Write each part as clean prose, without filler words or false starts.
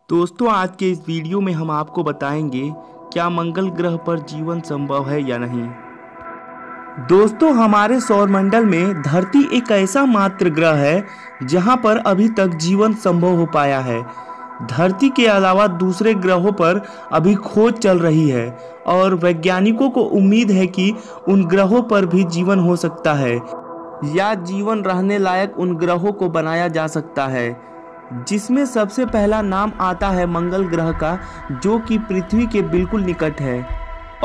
दोस्तों, आज के इस वीडियो में हम आपको बताएंगे क्या मंगल ग्रह पर जीवन संभव है या नहीं। दोस्तों, हमारे सौरमंडल में धरती एक ऐसा मात्र ग्रह है जहां पर अभी तक जीवन संभव हो पाया है। धरती के अलावा दूसरे ग्रहों पर अभी खोज चल रही है और वैज्ञानिकों को उम्मीद है कि उन ग्रहों पर भी जीवन हो सकता है या जीवन रहने लायक उन ग्रहों को बनाया जा सकता है, जिसमें सबसे पहला नाम आता है मंगल ग्रह का, जो कि पृथ्वी के बिल्कुल निकट है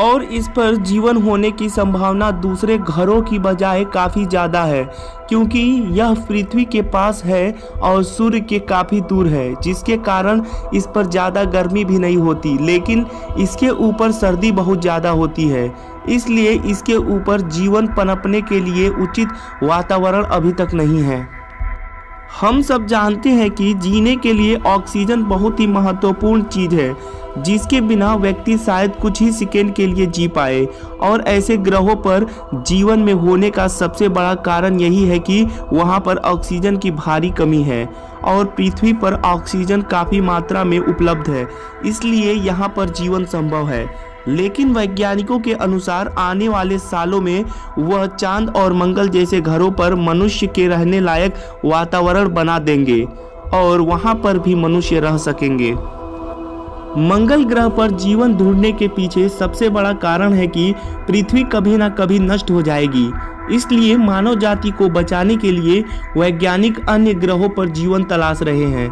और इस पर जीवन होने की संभावना दूसरे ग्रहों की बजाय काफ़ी ज़्यादा है, क्योंकि यह पृथ्वी के पास है और सूर्य के काफ़ी दूर है, जिसके कारण इस पर ज़्यादा गर्मी भी नहीं होती, लेकिन इसके ऊपर सर्दी बहुत ज़्यादा होती है। इसलिए इसके ऊपर जीवन पनपने के लिए उचित वातावरण अभी तक नहीं है। हम सब जानते हैं कि जीने के लिए ऑक्सीजन बहुत ही महत्वपूर्ण चीज़ है, जिसके बिना व्यक्ति शायद कुछ ही सेकेंड के लिए जी पाए। और ऐसे ग्रहों पर जीवन में होने का सबसे बड़ा कारण यही है कि वहां पर ऑक्सीजन की भारी कमी है और पृथ्वी पर ऑक्सीजन काफ़ी मात्रा में उपलब्ध है, इसलिए यहां पर जीवन संभव है। लेकिन वैज्ञानिकों के अनुसार आने वाले सालों में वह चांद और मंगल जैसे ग्रहों पर मनुष्य के रहने लायक वातावरण बना देंगे और वहां पर भी मनुष्य रह सकेंगे। मंगल ग्रह पर जीवन ढूंढने के पीछे सबसे बड़ा कारण है कि पृथ्वी कभी ना कभी नष्ट हो जाएगी, इसलिए मानव जाति को बचाने के लिए वैज्ञानिक अन्य ग्रहों पर जीवन तलाश रहे हैं,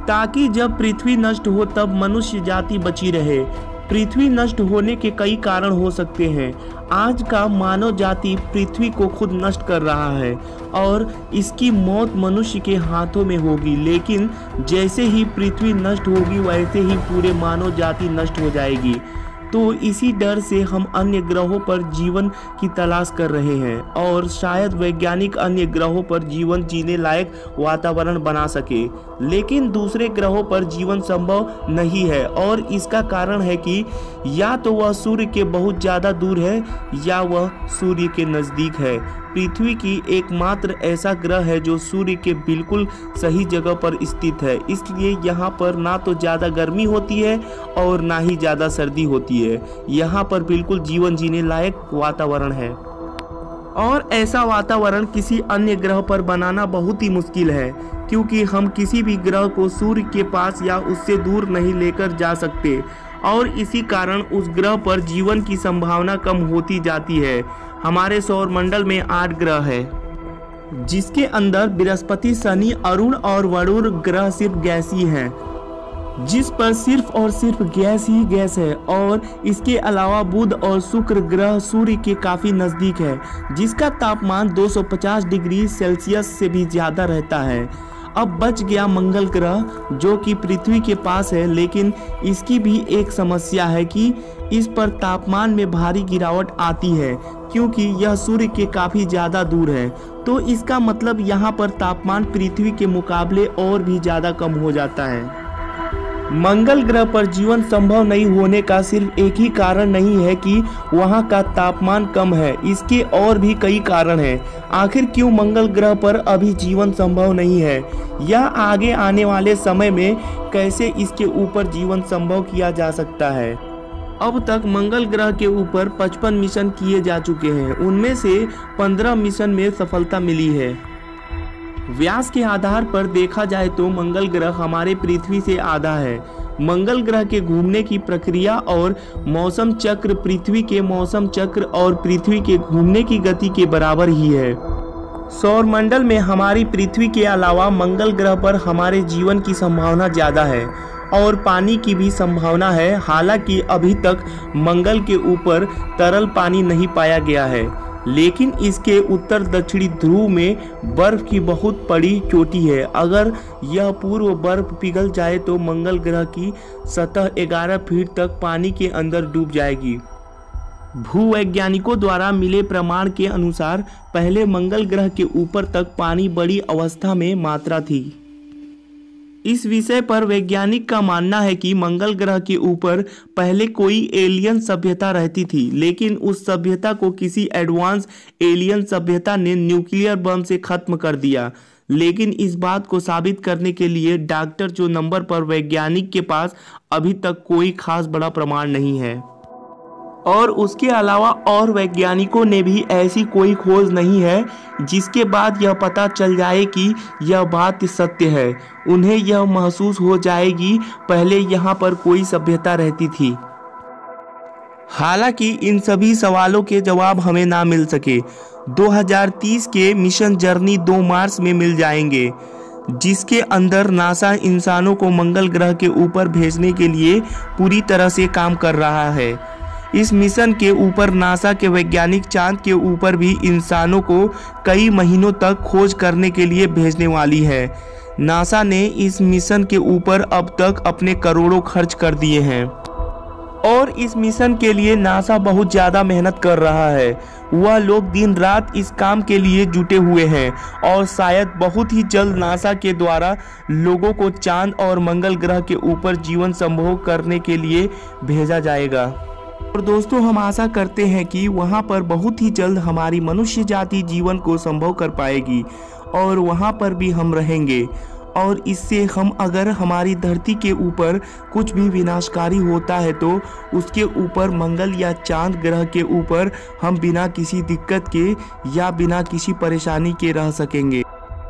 ताकि जब पृथ्वी नष्ट हो तब मनुष्य जाति बची रहे। पृथ्वी नष्ट होने के कई कारण हो सकते हैं। आज का मानव जाति पृथ्वी को खुद नष्ट कर रहा है और इसकी मौत मनुष्य के हाथों में होगी, लेकिन जैसे ही पृथ्वी नष्ट होगी वैसे ही पूरे मानव जाति नष्ट हो जाएगी। तो इसी डर से हम अन्य ग्रहों पर जीवन की तलाश कर रहे हैं और शायद वैज्ञानिक अन्य ग्रहों पर जीवन जीने लायक वातावरण बना सके, लेकिन दूसरे ग्रहों पर जीवन संभव नहीं है। और इसका कारण है कि या तो वह सूर्य के बहुत ज़्यादा दूर है या वह सूर्य के नज़दीक है। पृथ्वी की एकमात्र ऐसा ग्रह है जो सूर्य के बिल्कुल सही जगह पर स्थित है, इसलिए यहाँ पर ना तो ज़्यादा गर्मी होती है और ना ही ज़्यादा सर्दी होती है। यहाँ पर बिल्कुल जीवन जीने लायक वातावरण है और ऐसा वातावरण किसी अन्य ग्रह पर बनाना बहुत ही मुश्किल है, क्योंकि हम किसी भी ग्रह को सूर्य के पास या उससे दूर नहीं लेकर जा सकते और इसी कारण उस ग्रह पर जीवन की संभावना कम होती जाती है। हमारे सौरमंडल में 8 ग्रह है, जिसके अंदर बृहस्पति, शनि, अरुण और वरुण ग्रह सिर्फ गैसीय हैं, जिस पर सिर्फ और सिर्फ गैस ही गैस है। और इसके अलावा बुध और शुक्र ग्रह सूर्य के काफ़ी नज़दीक है, जिसका तापमान 250 डिग्री सेल्सियस से भी ज़्यादा रहता है। अब बच गया मंगल ग्रह, जो कि पृथ्वी के पास है, लेकिन इसकी भी एक समस्या है कि इस पर तापमान में भारी गिरावट आती है, क्योंकि यह सूर्य के काफ़ी ज़्यादा दूर है। तो इसका मतलब यहाँ पर तापमान पृथ्वी के मुकाबले और भी ज़्यादा कम हो जाता है। मंगल ग्रह पर जीवन संभव नहीं होने का सिर्फ एक ही कारण नहीं है कि वहां का तापमान कम है, इसके और भी कई कारण हैं। आखिर क्यों मंगल ग्रह पर अभी जीवन संभव नहीं है, या आगे आने वाले समय में कैसे इसके ऊपर जीवन संभव किया जा सकता है। अब तक मंगल ग्रह के ऊपर 55 मिशन किए जा चुके हैं, उनमें से 15 मिशन में सफलता मिली है। व्यास के आधार पर देखा जाए तो मंगल ग्रह हमारे पृथ्वी से आधा है। मंगल ग्रह के घूमने की प्रक्रिया और मौसम चक्र पृथ्वी के मौसम चक्र और पृथ्वी के घूमने की गति के बराबर ही है। सौरमंडल में हमारी पृथ्वी के अलावा मंगल ग्रह पर हमारे जीवन की संभावना ज़्यादा है और पानी की भी संभावना है। हालांकि अभी तक मंगल के ऊपर तरल पानी नहीं पाया गया है, लेकिन इसके उत्तर दक्षिणी ध्रुव में बर्फ की बहुत बड़ी चोटी है। अगर यह पूर्व बर्फ पिघल जाए तो मंगल ग्रह की सतह 11 फीट तक पानी के अंदर डूब जाएगी। भूवैज्ञानिकों द्वारा मिले प्रमाण के अनुसार पहले मंगल ग्रह के ऊपर तक पानी बड़ी अवस्था में मात्रा थी। इस विषय पर वैज्ञानिक का मानना है कि मंगल ग्रह के ऊपर पहले कोई एलियन सभ्यता रहती थी, लेकिन उस सभ्यता को किसी एडवांस एलियन सभ्यता ने न्यूक्लियर बम से खत्म कर दिया, लेकिन इस बात को साबित करने के लिए डॉक्टर जो नंबर पर वैज्ञानिक के पास अभी तक कोई खास बड़ा प्रमाण नहीं है। और उसके अलावा और वैज्ञानिकों ने भी ऐसी कोई खोज नहीं है जिसके बाद यह पता चल जाए कि यह बात सत्य है। उन्हें यह महसूस हो जाएगी पहले यहाँ पर कोई सभ्यता रहती थी। हालांकि इन सभी सवालों के जवाब हमें ना मिल सके। 2030 के मिशन जर्नी 2 मार्च में मिल जाएंगे, जिसके अंदर नासा इंसानों को मंगल ग्रह के ऊपर भेजने के लिए पूरी तरह से काम कर रहा है। इस मिशन के ऊपर नासा के वैज्ञानिक चांद के ऊपर भी इंसानों को कई महीनों तक खोज करने के लिए भेजने वाली है। नासा ने इस मिशन के ऊपर अब तक अपने करोड़ों खर्च कर दिए हैं और इस मिशन के लिए नासा बहुत ज़्यादा मेहनत कर रहा है। वह लोग दिन रात इस काम के लिए जुटे हुए हैं और शायद बहुत ही जल्द नासा के द्वारा लोगों को चांद और मंगल ग्रह के ऊपर जीवन संभव करने के लिए भेजा जाएगा। और दोस्तों, हम आशा करते हैं कि वहाँ पर बहुत ही जल्द हमारी मनुष्य जाति जीवन को संभव कर पाएगी और वहाँ पर भी हम रहेंगे। और इससे हम अगर हमारी धरती के ऊपर कुछ भी विनाशकारी होता है तो उसके ऊपर मंगल या चांद ग्रह के ऊपर हम बिना किसी दिक्कत के या बिना किसी परेशानी के रह सकेंगे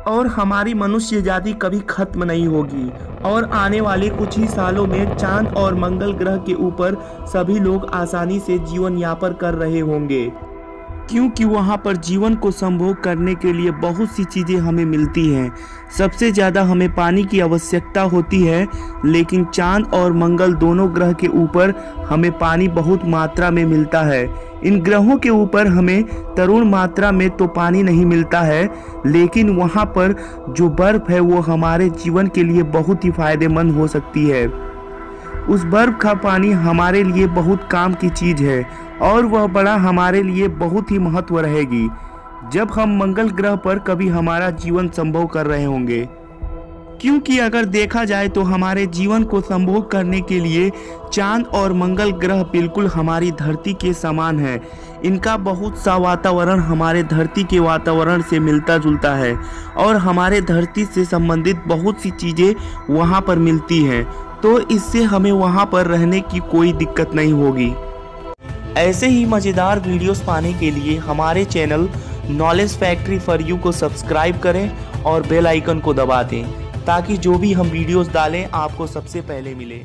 और हमारी मनुष्य जाति कभी खत्म नहीं होगी। और आने वाले कुछ ही सालों में चांद और मंगल ग्रह के ऊपर सभी लोग आसानी से जीवन यापन कर रहे होंगे, क्योंकि वहाँ पर जीवन को संभव करने के लिए बहुत सी चीज़ें हमें मिलती हैं। सबसे ज़्यादा हमें पानी की आवश्यकता होती है, लेकिन चांद और मंगल दोनों ग्रह के ऊपर हमें पानी बहुत मात्रा में मिलता है। इन ग्रहों के ऊपर हमें तरुण मात्रा में तो पानी नहीं मिलता है, लेकिन वहाँ पर जो बर्फ़ है वो हमारे जीवन के लिए बहुत ही फायदेमंद हो सकती है। उस बर्फ़ का पानी हमारे लिए बहुत काम की चीज़ है और वह बड़ा हमारे लिए बहुत ही महत्व रहेगी जब हम मंगल ग्रह पर कभी हमारा जीवन संभव कर रहे होंगे। क्योंकि अगर देखा जाए तो हमारे जीवन को संभव करने के लिए चांद और मंगल ग्रह बिल्कुल हमारी धरती के समान है। इनका बहुत सा वातावरण हमारे धरती के वातावरण से मिलता जुलता है और हमारे धरती से संबंधित बहुत सी चीज़ें वहाँ पर मिलती हैं, तो इससे हमें वहाँ पर रहने की कोई दिक्कत नहीं होगी। ऐसे ही मज़ेदार वीडियोस पाने के लिए हमारे channel knowledge factory for you को सब्सक्राइब करें और बेल आइकन को दबा दें ताकि जो भी हम वीडियोस डालें आपको सबसे पहले मिले।